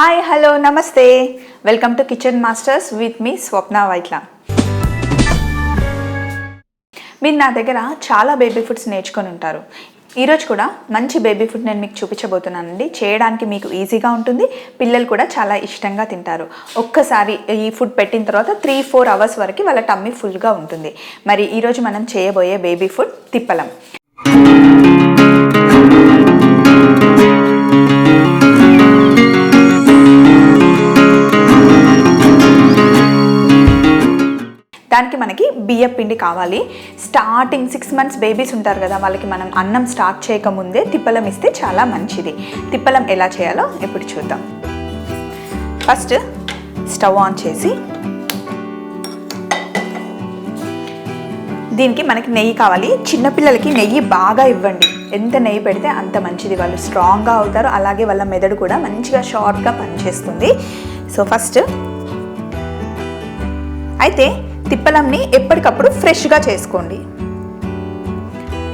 Hi hello నమస్తే welcome to kitchen masters with మీ స్వప్న వైట్ల. మీరు నా దగ్గర చాలా బేబీ ఫుడ్స్ నేర్చుకొని ఉంటారు. ఈరోజు కూడా మంచి బేబీ ఫుడ్ నేను మీకు చూపించబోతున్నానండి. చేయడానికి మీకు ఈజీగా ఉంటుంది, పిల్లలు కూడా చాలా ఇష్టంగా తింటారు. ఒక్కసారి ఈ ఫుడ్ పెట్టిన తర్వాత 3-4 అవర్స్ వరకు వాళ్ళ టమ్మీ ఫుల్గా ఉంటుంది. మరి ఈరోజు మనం చేయబోయే బేబీ ఫుడ్ తిప్పలం. దానికి మనకి బియ్యం పిండి కావాలి. స్టార్టింగ్ 6 months బేబీస్ ఉంటారు కదా, వాళ్ళకి మనం అన్నం స్టార్ట్ చేయకముందే తిప్పలం ఇస్తే చాలా మంచిది. తిప్పలం ఎలా చేయాలో ఇప్పుడు చూద్దాం. ఫస్ట్ స్టవ్ ఆన్ చేసి దీనికి మనకి నెయ్యి కావాలి. చిన్నపిల్లలకి నెయ్యి బాగా ఇవ్వండి. ఎంత నెయ్యి పెడితే అంత మంచిది, వాళ్ళు స్ట్రాంగ్గా అవుతారు, అలాగే వాళ్ళ మెదడు కూడా మంచిగా షార్ప్గా పనిచేస్తుంది. సో ఫస్ట్ అయితే తిప్పలంని ఎప్పటికప్పుడు ఫ్రెష్గా చేసుకోండి.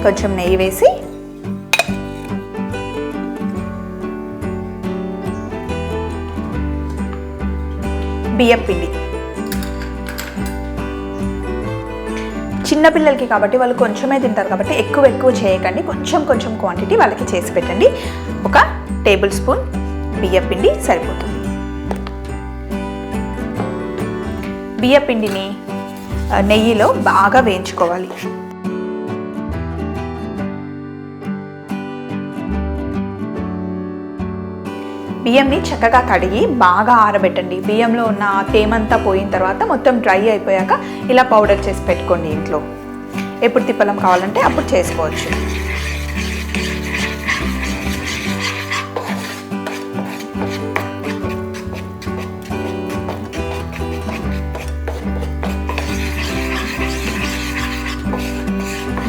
కొంచెం నెయ్యి వేసి బియ్యం పిండి, చిన్నపిల్లలకి కాబట్టి వాళ్ళు కొంచెమే తింటారు కాబట్టి ఎక్కువ చేయకండి, కొంచెం క్వాంటిటీ వాళ్ళకి చేసి పెట్టండి. 1 టేబుల్ స్పూన్ బియ్యం పిండి సరిపోతుంది. బియ్యం పిండిని నెయ్యిలో బాగా వేయించుకోవాలి. బియ్యంని చక్కగా కడిగి బాగా ఆరబెట్టండి. బియ్యంలో ఉన్న తేమంతా పోయిన తర్వాత మొత్తం డ్రై అయిపోయాక ఇలా పౌడర్ చేసి పెట్టుకోండి ఇంట్లో. ఎప్పుడు తిప్పలం కావాలంటే అప్పుడు చేసుకోవచ్చు.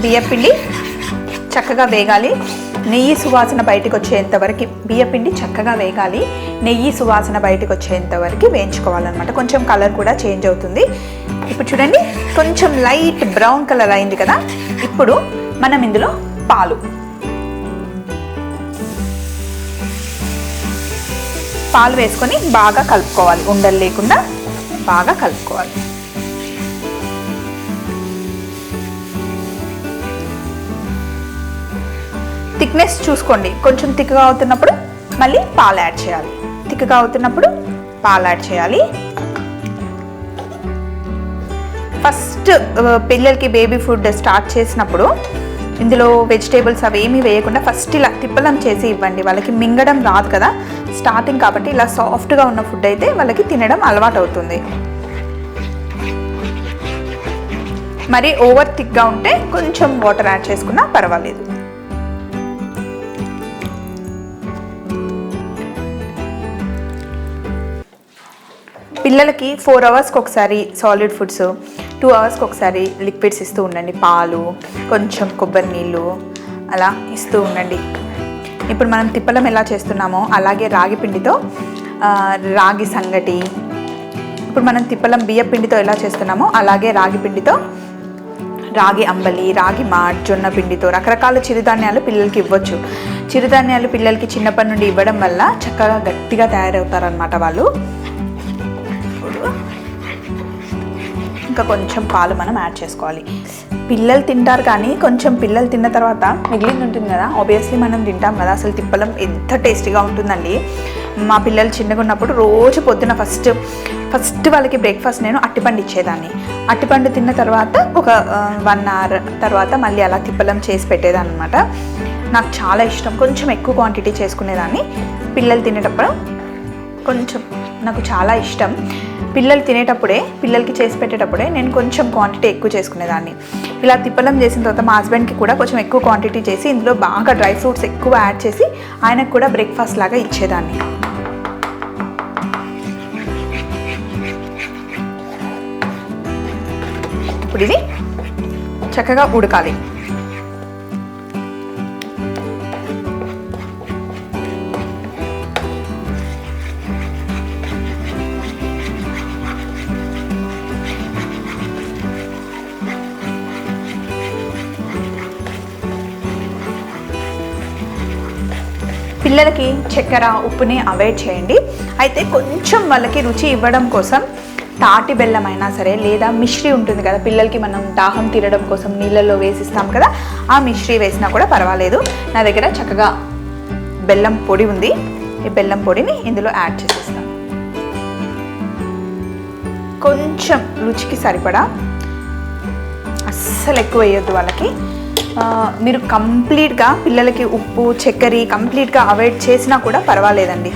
బియ్యపిండి చక్కగా వేగాలి. నెయ్యి సువాసన బయటకు వచ్చేంత వరకు బియ్యపిండి చక్కగా వేగాలి. నెయ్యి సువాసన బయటకు వచ్చేంత వరకు వేయించుకోవాలన్నమాట. కొంచెం కలర్ కూడా చేంజ్ అవుతుంది. ఇప్పుడు చూడండి, కొంచెం లైట్ బ్రౌన్ కలర్ అయింది కదా. ఇప్పుడు మనం ఇందులో పాలు వేసుకొని బాగా కలుపుకోవాలి. ఉండలు లేకుండా బాగా కలుపుకోవాలి. థిక్నెస్ చూసుకోండి. కొంచెం థిక్గా అవుతున్నప్పుడు మళ్ళీ పాలు యాడ్ చేయాలి. ఫస్ట్ పిల్లలకి బేబీ ఫుడ్ స్టార్ట్ చేసినప్పుడు ఇందులో వెజిటేబుల్స్ అవి ఏమీ వేయకుండా ఫస్ట్ ఇలా తిప్పలం చేసి ఇవ్వండి. వాళ్ళకి మింగడం రాదు కదా స్టార్టింగ్, కాబట్టి ఇలా సాఫ్ట్గా ఉన్న ఫుడ్ అయితే వాళ్ళకి తినడం అలవాటు అవుతుంది. మరి ఓవర్ థిక్గా ఉంటే కొంచెం వాటర్ యాడ్ చేసుకున్నా పర్వాలేదు. పిల్లలకి 4 అవర్స్కి ఒకసారి సాలిడ్ ఫుడ్స్, 2 అవర్స్కి ఒకసారి లిక్విడ్స్ ఇస్తూ ఉండండి. పాలు, కొంచెం కొబ్బరి నీళ్ళు అలా ఇస్తూ ఉండండి. ఇప్పుడు మనం తిప్పలం ఎలా చేస్తున్నామో అలాగే రాగి పిండితో రాగి సంగటి, ఇప్పుడు మనం తిప్పలం బియ్య పిండితో ఎలా చేస్తున్నామో అలాగే రాగి పిండితో రాగి అంబలి, రాగి మాట్, జొన్న పిండితో రకరకాల చిరుధాన్యాలు పిల్లలకి ఇవ్వచ్చు. చిరుధాన్యాలు పిల్లలకి చిన్నప్పటి నుండి ఇవ్వడం వల్ల చక్కగా గట్టిగా తయారవుతారనమాట వాళ్ళు. ఇంకా కొంచెం పాలు మనం యాడ్ చేసుకోవాలి. పిల్లలు తింటారు కానీ కొంచెం పిల్లలు తిన్న తర్వాత మిగిలింది ఉంటుంది కదా, ఆబ్వియస్లీ మనం తింటాం కదా. అసలు తిప్పలం ఎంత టేస్టీగా ఉంటుందండి. మా పిల్లలు చిన్నగా ఉన్నప్పుడు రోజు పొద్దున ఫస్ట్ వాళ్ళకి బ్రేక్ఫాస్ట్ నేను అట్టిపండు ఇచ్చేదాన్ని. అట్టిపండు తిన్న తర్వాత ఒక 1 hour తర్వాత మళ్ళీ అలా తిప్పలం చేసి పెట్టేదాన్ని అనమాట. నాకు చాలా ఇష్టం. కొంచెం ఎక్కువ క్వాంటిటీ చేసుకునేదాన్ని. పిల్లలు తినేటప్పుడు కొంచెం నాకు చాలా ఇష్టం. పిల్లలు తినేటప్పుడే, పిల్లలకి చేసి పెట్టేటప్పుడే నేను కొంచెం క్వాంటిటీ ఎక్కువ చేసుకునేదాన్ని. ఇలా తిప్పలం చేసిన తర్వాత మా హస్బెండ్కి కూడా కొంచెం ఎక్కువ క్వాంటిటీ చేసి ఇందులో బాగా డ్రై ఫ్రూట్స్ ఎక్కువ యాడ్ చేసి ఆయనకు కూడా బ్రేక్ఫాస్ట్ లాగా ఇచ్చేదాన్ని. ఇప్పుడు ఇది చక్కగా ఉడకాలి. పిల్లలకి చక్కెర ఉప్పుని అవాయిడ్ చేయండి. అయితే కొంచెం వాళ్ళకి రుచి ఇవ్వడం కోసం తాటి బెల్లం అయినా సరే, లేదా మిశ్రీ ఉంటుంది కదా, పిల్లలకి మనం దాహం తీరడం కోసం నీళ్ళల్లో వేసిస్తాం కదా, ఆ మిశ్రీ వేసినా కూడా పర్వాలేదు. నా దగ్గర చక్కగా బెల్లం పొడి ఉంది. ఈ బెల్లం పొడిని ఇందులో యాడ్ చేసేస్తాను. కొంచెం రుచికి సరిపడా, అస్సలు ఎక్కువ వేయొద్దు వాళ్ళకి. మీరు కంప్లీట్గా పిల్లలకి ఉప్పు చక్కెర కంప్లీట్గా అవాయిడ్ చేసినా కూడా పర్వాలేదండి.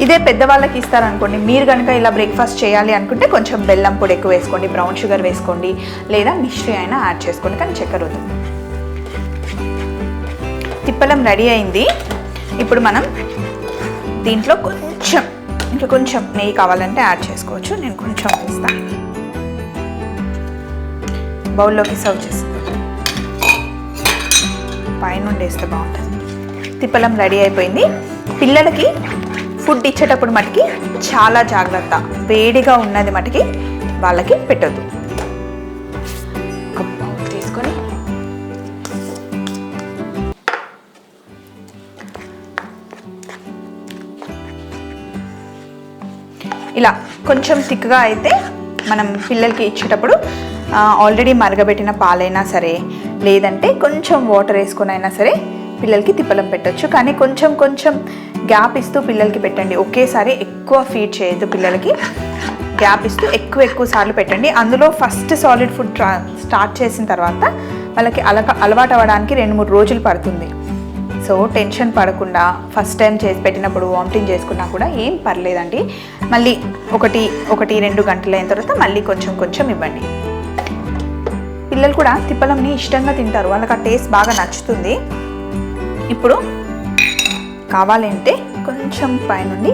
ఇదే పెద్దవాళ్ళకి ఇస్తారనుకోండి, మీరు కనుక ఇలా బ్రేక్ఫాస్ట్ చేయాలి అనుకుంటే కొంచెం బెల్లం పొడి ఎక్కువ వేసుకోండి, బ్రౌన్ షుగర్ వేసుకోండి, లేదా మిశ్రీ అయినా యాడ్ చేసుకోండి, కానీ చక్కెర వద్దు. తిప్పలం రెడీ అయింది. ఇప్పుడు మనం దీంట్లో ఇంకా కొంచెం నెయ్యి కావాలంటే యాడ్ చేసుకోవచ్చు. నేను కొంచెం వేస్తాను. బౌల్లోకి సర్వ్ చేస్తాను. పైనుండి వేస్తే బాగుంటుంది. తిప్పలం రెడీ అయిపోయింది. పిల్లలకి ఫుడ్ ఇచ్చేటప్పుడు మటుకి చాలా జాగ్రత్త. వేడిగా ఉన్నది మటుకి వాళ్ళకి పెట్టొద్దు. ఒక బౌల్ తీసుకొని ఇలా కొంచెం థిక్గా అయితే మనం పిల్లలకి ఇచ్చేటప్పుడు ఆల్రెడీ మరగబెట్టిన పాలైనా సరే, లేదంటే కొంచెం వాటర్ వేసుకొని అయినా సరే పిల్లలకి తిప్పలం పెట్టొచ్చు. కానీ కొంచెం కొంచెం గ్యాప్ ఇస్తూ పిల్లలకి పెట్టండి. ఒకేసారి ఎక్కువ ఫీడ్ చేయొద్దు. పిల్లలకి గ్యాప్ ఇస్తూ ఎక్కువ సార్లు పెట్టండి. అందులో ఫస్ట్ సాలిడ్ ఫుడ్ స్టార్ట్ చేసిన తర్వాత వాళ్ళకి అలవాటు అవ్వడానికి 2-3 రోజులు పడుతుంది. సో టెన్షన్ పడకుండా ఫస్ట్ టైం చేసి పెట్టినప్పుడు వామిటింగ్ చేసుకున్నా కూడా ఏం పర్లేదండి. మళ్ళీ 1-2 గంటలు అయిన తర్వాత మళ్ళీ కొంచెం ఇవ్వండి. పిల్లలు కూడా తిప్పలంని ఇష్టంగా తింటారు. వాళ్ళకి ఆ టేస్ట్ బాగా నచ్చుతుంది. ఇప్పుడు కావాలంటే కొంచెం పైనుండి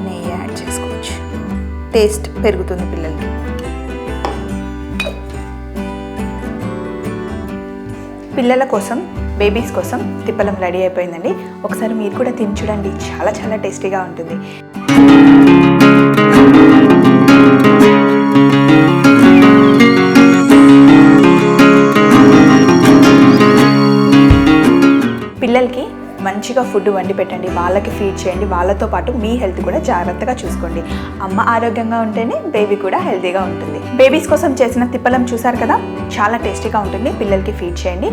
నెయ్యి యాడ్ చేసుకోవచ్చు. టేస్ట్ పెరుగుతుంది పిల్లలకి. పిల్లల కోసం, బేబీస్ కోసం తిప్పలం రెడీ అయిపోయిందండి. ఒకసారి మీరు కూడా తిని చూడండి. చాలా చాలా టేస్టీగా ఉంటుంది. పిల్లలకి మంచిగా ఫుడ్ వండి పెట్టండి. వాళ్ళకి ఫీడ్ చేయండి. వాళ్ళతో పాటు మీ హెల్త్ కూడా జాగ్రత్తగా చూసుకోండి. అమ్మ ఆరోగ్యంగా ఉంటేనే బేబీ కూడా హెల్తీగా ఉంటుంది. బేబీస్ కోసం చేసిన తిప్పలం చూసారు కదా, చాలా టేస్టీగా ఉంటుంది. పిల్లలకి ఫీడ్ చేయండి.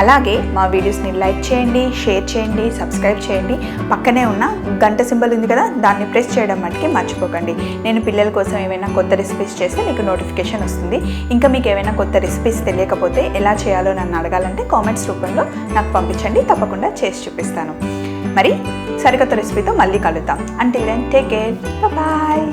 అలాగే మా వీడియోస్ని లైక్ చేయండి, షేర్ చేయండి, సబ్స్క్రైబ్ చేయండి. పక్కనే ఉన్న గంట సింబల్ ఉంది కదా, దాన్ని ప్రెస్ చేయడం మటుకి మర్చిపోకండి. నేను పిల్లల కోసం ఏమైనా కొత్త రెసిపీస్ చేస్తే మీకు నోటిఫికేషన్ వస్తుంది. ఇంకా మీకు ఏమైనా కొత్త రెసిపీస్ తెలియకపోతే ఎలా చేయాలో నన్ను అడగాలంటే కామెంట్స్ రూపంలో నాకు పంపించండి. తప్పకుండా చేసి చూపిస్తాను. మరి సరికొత్త రెసిపీతో మళ్ళీ కలుద్దాం. Until then take care. Bye.